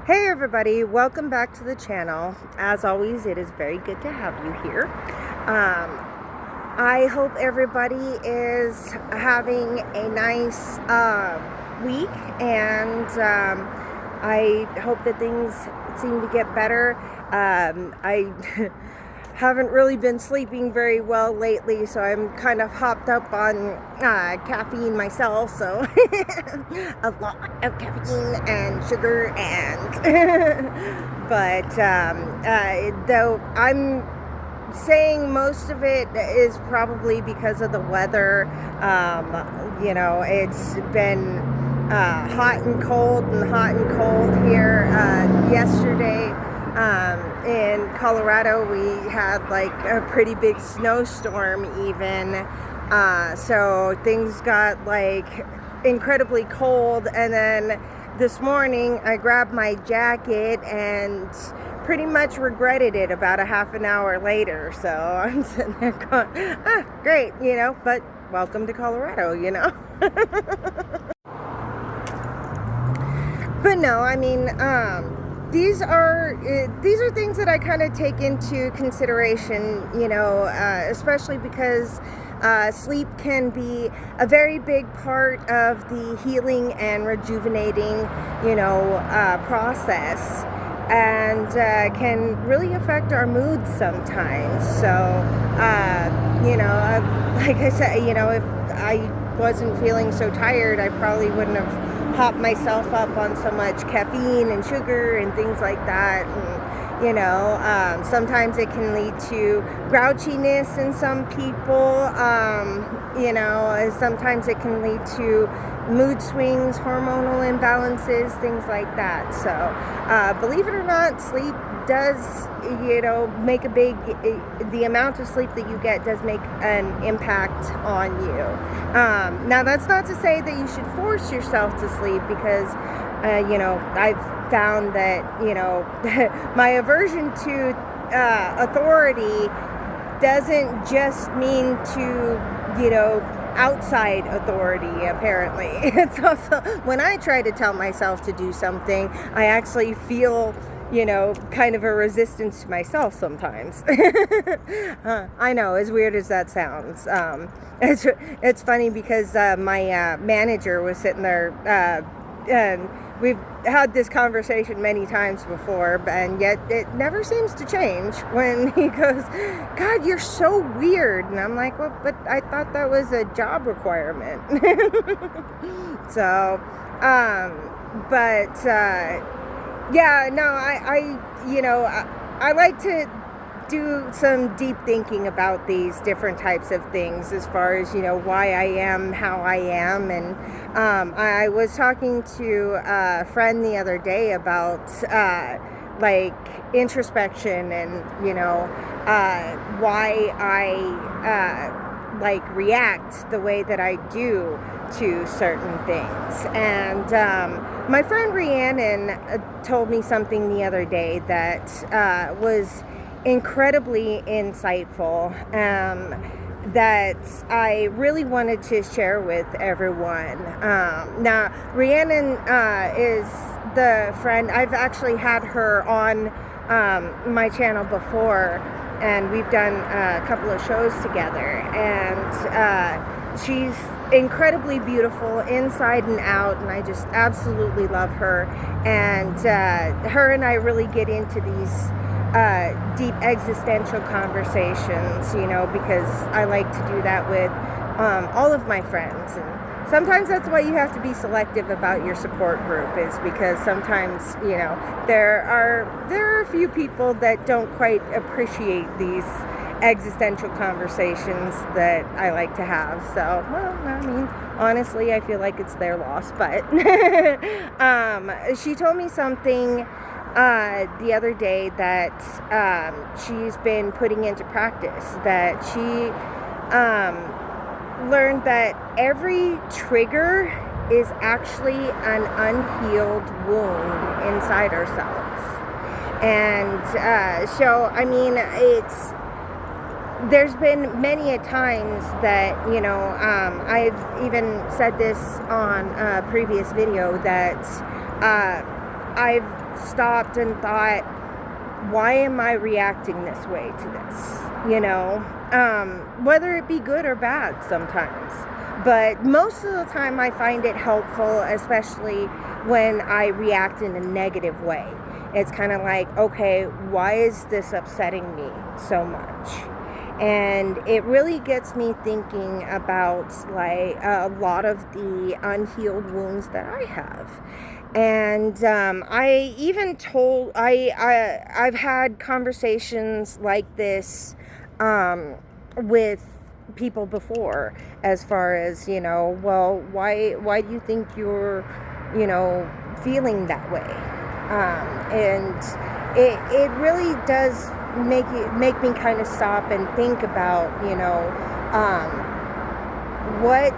Hey everybody, welcome back to the channel. As always, it is very good to have you here. I hope everybody is having a nice week, and I hope that things seem to get better. I haven't really been sleeping very well lately, so I'm kind of hopped up on caffeine myself, so a lot of caffeine and sugar and but though I'm saying most of it is probably because of the weather. It's been hot and cold here. Yesterday in Colorado, we had like a pretty big snowstorm even. So things got like incredibly cold, and then this morning I grabbed my jacket and pretty much regretted it about a half an hour later. So I'm sitting there going, great, but welcome to Colorado, But no, I mean, these are things that I kind of take into consideration, especially because sleep can be a very big part of the healing and rejuvenating, process, and can really affect our moods sometimes. So, like I said, if I wasn't feeling so tired, I probably wouldn't have hopped myself up on so much caffeine and sugar and things like that. And sometimes it can lead to grouchiness in some people. Sometimes it can lead to mood swings, hormonal imbalances, things like that. So believe it or not, sleep does, make the amount of sleep that you get does make an impact on you. Now, that's not to say that you should force yourself to sleep, because I've found that my aversion to authority doesn't just mean to outside authority. Apparently, it's also when I try to tell myself to do something, I actually feel kind of a resistance to myself sometimes. I know, as weird as that sounds. It's funny because my manager was sitting there, and we've had this conversation many times before, and yet it never seems to change when he goes, "God, you're so weird." And I'm like, well, but I thought that was a job requirement. So, yeah, no, I like to do some deep thinking about these different types of things, as far as why I am how I am. And I was talking to a friend the other day about like introspection, and why I react the way that I do to certain things. And my friend Rhiannon told me something the other day that was incredibly insightful, that I really wanted to share with everyone. Now, Rhiannon is the friend, I've actually had her on my channel before, and we've done a couple of shows together, and she's incredibly beautiful inside and out, and I just absolutely love her. And her and I really get into these deep existential conversations, because I like to do that with all of my friends. And sometimes that's why you have to be selective about your support group, is because sometimes there are a few people that don't quite appreciate these existential conversations that I like to have. So, well, I mean, honestly, I feel like it's their loss. But she told me something the other day that she's been putting into practice, that she learned that every trigger is actually an unhealed wound inside ourselves. And so, I mean, there's been many a times that, I've even said this on a previous video, that I've stopped and thought, why am I reacting this way to this? You know, whether it be good or bad sometimes. But most of the time I find it helpful, especially when I react in a negative way. It's kind of like, okay, why is this upsetting me so much? And it really gets me thinking about like a lot of the unhealed wounds that I have. And I even I've had conversations like this with people before, as far as, you know, well, why do you think you're, you know, feeling that way? And it really does make me kind of stop and think about, you know, what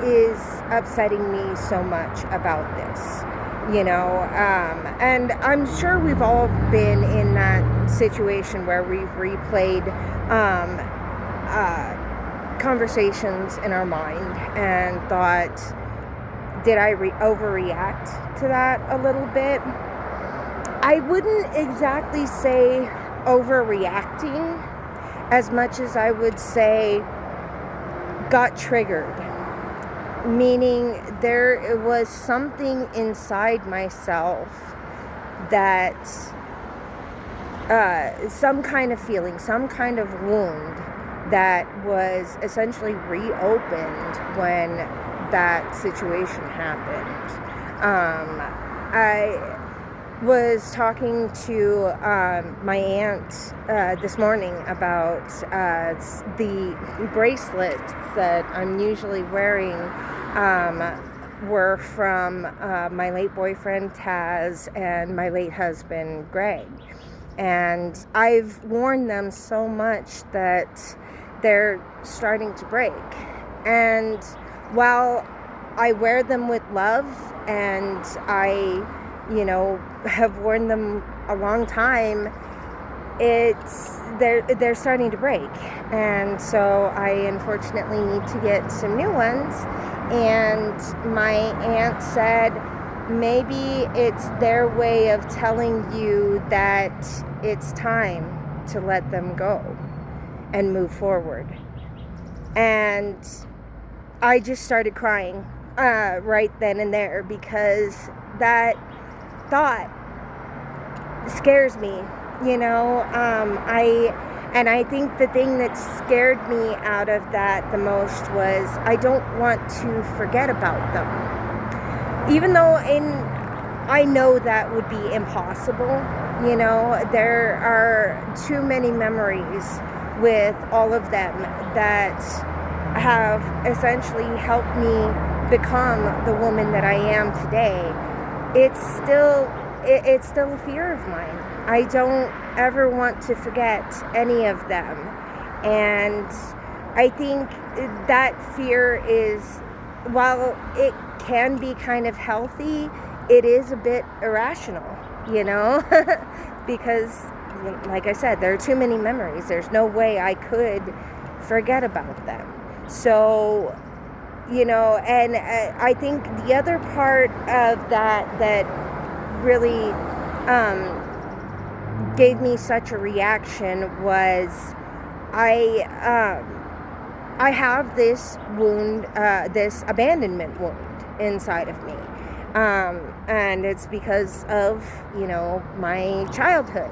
is upsetting me so much about this, you know. And I'm sure we've all been in that situation where we've replayed conversations in our mind and thought, did I overreact to that a little bit? I wouldn't exactly say overreacting as much as I would say got triggered. Meaning there was something inside myself that some kind of feeling, some kind of wound that was essentially reopened when that situation happened. I was talking to my aunt this morning about the bracelets that I'm usually wearing were from my late boyfriend Taz and my late husband Greg. And I've worn them so much that they're starting to break. And while I wear them with love and I, you know, have worn them a long time, they're starting to break. And so I unfortunately need to get some new ones. And my aunt said, maybe it's their way of telling you that it's time to let them go and move forward. And I just started crying right then and there, because that thought scares me, you know. I think the thing that scared me out of that the most was I don't want to forget about them. Even though I know that would be impossible, you know, there are too many memories with all of them that have essentially helped me become the woman that I am today. It's still a fear of mine. I don't ever want to forget any of them. And I think that fear is, while it can be kind of healthy, it is a bit irrational, you know, because like I said, there are too many memories. There's no way I could forget about them. So, you know, and I think the other part of that really gave me such a reaction was I have this wound, this abandonment wound inside of me. And it's because of, you know, my childhood.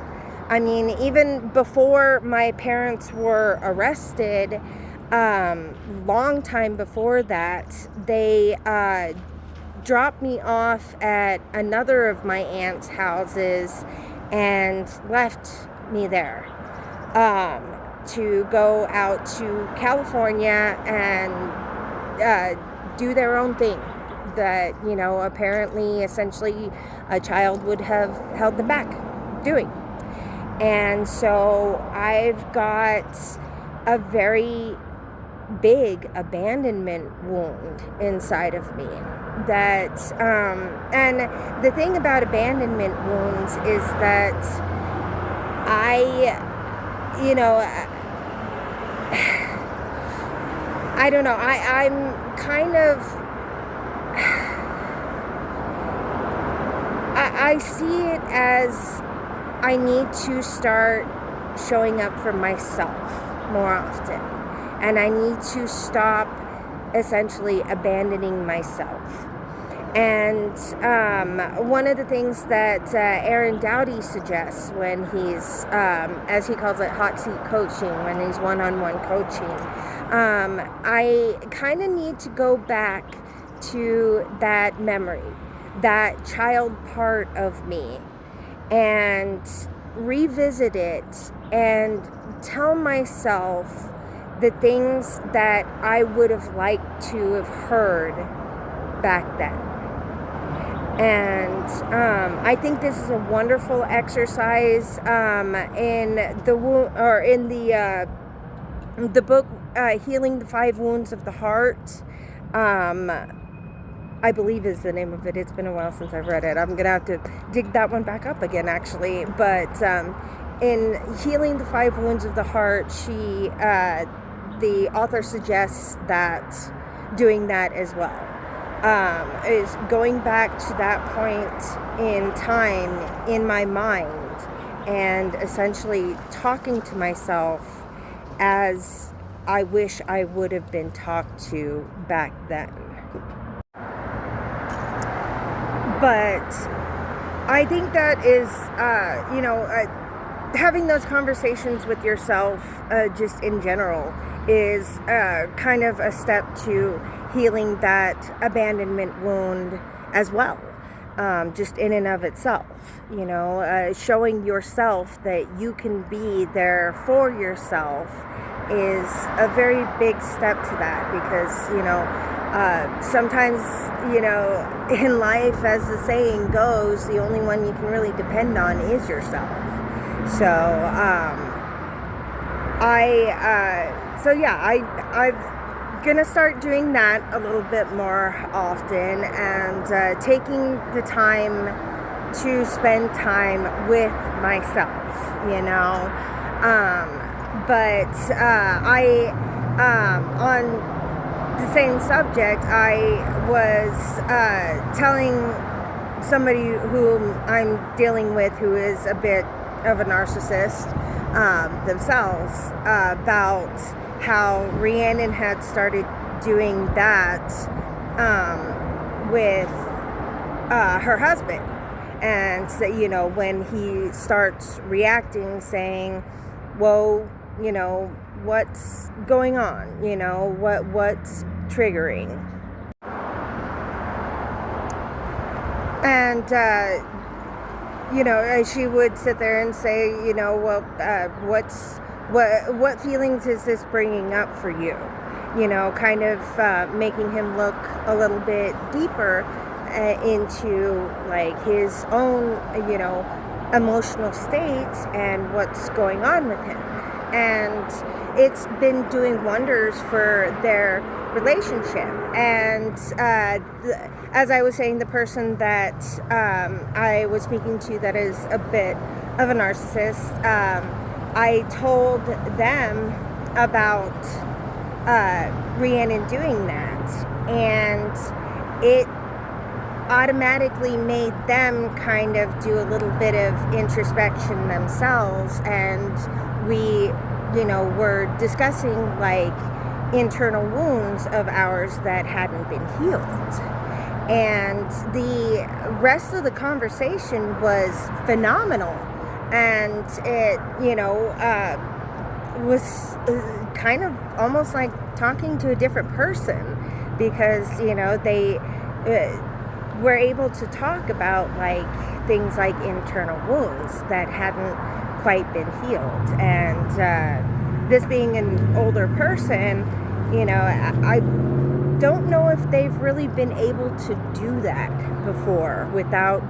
I mean, even before my parents were arrested, long time before that, they dropped me off at another of my aunt's houses and left me there to go out to California and do their own thing that, you know, apparently, essentially, a child would have held them back doing. And so I've got a very big abandonment wound inside of me. That and the thing about abandonment wounds is that you know, I don't know, I'm kind of I see it as I need to start showing up for myself more often. And I need to stop essentially abandoning myself. And one of the things that Aaron Dowdy suggests when he's, as he calls it, hot seat coaching, when he's one-on-one coaching, I kind of need to go back to that memory, that child part of me, and revisit it and tell myself the things that I would have liked to have heard back then. And I think this is a wonderful exercise in the book Healing the 5 Wounds of the Heart. I believe is the name of it. It's been a while since I've read it. I'm gonna have to dig that one back up again, actually. But in Healing the 5 Wounds of the Heart, the author suggests that doing that as well. Is going back to that point in time in my mind and essentially talking to myself as I wish I would have been talked to back then. But I think that is, having those conversations with yourself just in general is kind of a step to healing that abandonment wound as well, just in and of itself. Showing yourself that you can be there for yourself is a very big step to that, because sometimes in life, as the saying goes, the only one you can really depend on is yourself. So I'm gonna start doing that a little bit more often, and taking the time to spend time with myself, but on the same subject, I was telling somebody whom I'm dealing with who is a bit of a narcissist themselves about how Rhiannon had started doing that with her husband. And so, when he starts reacting, saying, whoa, what's going on? What's triggering? And she would sit there and say, what feelings is this bringing up for you? Kind of making him look a little bit deeper into like his own, emotional state and what's going on with him. And it's been doing wonders for their relationship. And as I was saying, the person that I was speaking to that is a bit of a narcissist, I told them about Rhiannon doing that, and it automatically made them kind of do a little bit of introspection themselves, and we were discussing like internal wounds of ours that hadn't been healed. And the rest of the conversation was phenomenal, and it was kind of almost like talking to a different person, because they were able to talk about like things like internal wounds that hadn't quite been healed. And this being an older person, I don't know if they've really been able to do that before without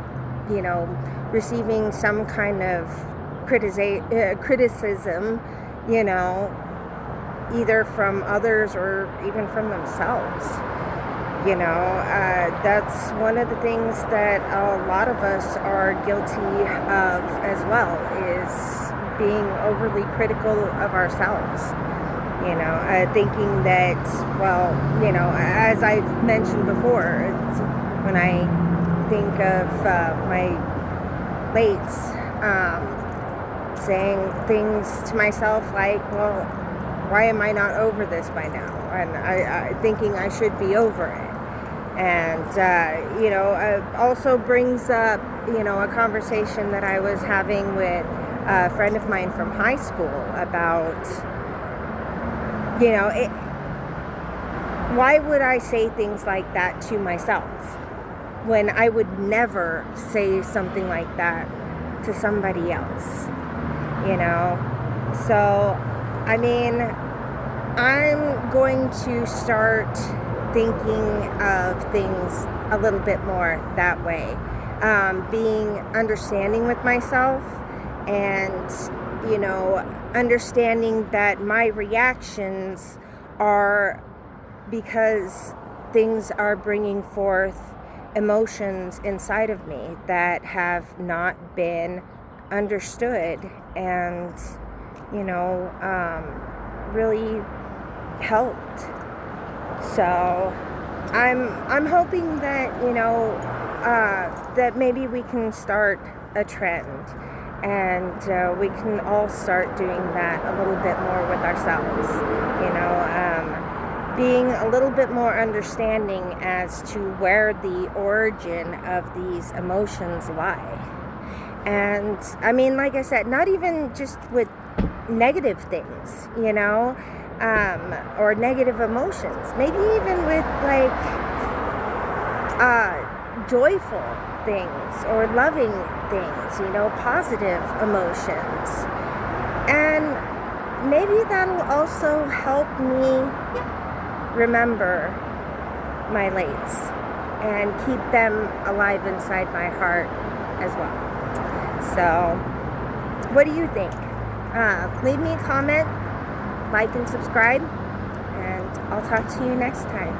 receiving some kind of criticism, either from others or even from themselves. That's one of the things that a lot of us are guilty of as well, is being overly critical of ourselves. Thinking that, as I've mentioned before, when I think of my lates, saying things to myself like, well, why am I not over this by now? And I thinking I should be over it. And, also brings up, a conversation that I was having with a friend of mine from high school about, why would I say things like that to myself when I would never say something like that to somebody else, So, I mean, I'm going to start thinking of things a little bit more that way. Being understanding with myself and, understanding that my reactions are because things are bringing forth emotions inside of me that have not been understood and, really helped. So I'm hoping that, that maybe we can start a trend and we can all start doing that a little bit more with ourselves, being a little bit more understanding as to where the origin of these emotions lie. And I mean, like I said, not even just with negative things, or negative emotions, maybe even with like joyful things or loving things, positive emotions. And maybe that'll also help me remember my lates and keep them alive inside my heart as well. So, what do you think? Leave me a comment, like and subscribe, and I'll talk to you next time.